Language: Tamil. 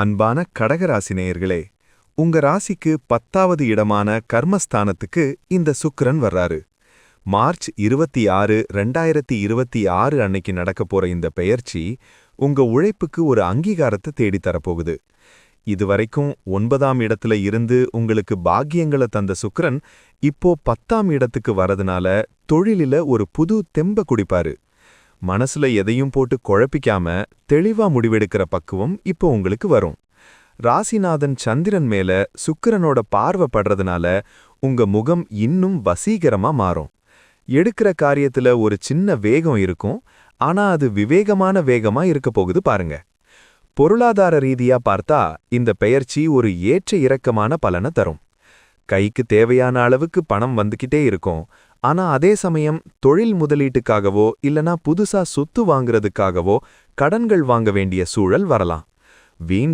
அன்பான கடகராசி நேயர்களே, உங்க ராசிக்கு 10வது இடமான கர்மஸ்தானத்துக்கு இந்த சுக்கிரன் வர்றாரு. மார்ச் 26, 2026 அன்னைக்கு நடக்கப் போற இந்த பெயர்ச்சி உங்க உழைப்புக்கு ஒரு அங்கீகாரத்தை தேடித் தரப்போகுது. இதுவரைக்கும் 9ஆம் இடத்துல இருந்து உங்களுக்கு பாக்கியங்களை தந்த சுக்கிரன் இப்போ 10ஆம் இடத்துக்கு வரதுனால தொழிலில ஒரு புது தெம்ப குடிப்பாரு. மனசுல எதையும் போட்டு குழப்பிக்காம தெளிவா முடிவெடுக்கிற பக்குவம் இப்போ உங்களுக்கு வரும். ராசிநாதன் சந்திரன் மேல சுக்கிரனோட பார்வை படுறதுனால உங்க முகம் இன்னும் வசீகரமா மாறும். எடுக்கிற காரியத்துல ஒரு சின்ன வேகம் இருக்கும், ஆனா அது விவேகமான வேகமா இருக்க போகுது பாருங்க. பொருளாதார ரீதியா பார்த்தா இந்த பெயர்ச்சி ஒரு ஏற்ற இறக்கமான பலனை தரும். கைக்கு தேவையான அளவுக்கு பணம் வந்துகிட்டே இருக்கும். ஆனா அதே சமயம் தொழில் முதலீட்டுக்காகவோ இல்லனா புதுசா சொத்து வாங்குறதுக்காகவோ கடன்கள் வாங்க வேண்டிய சூழல் வரலாம். வீண்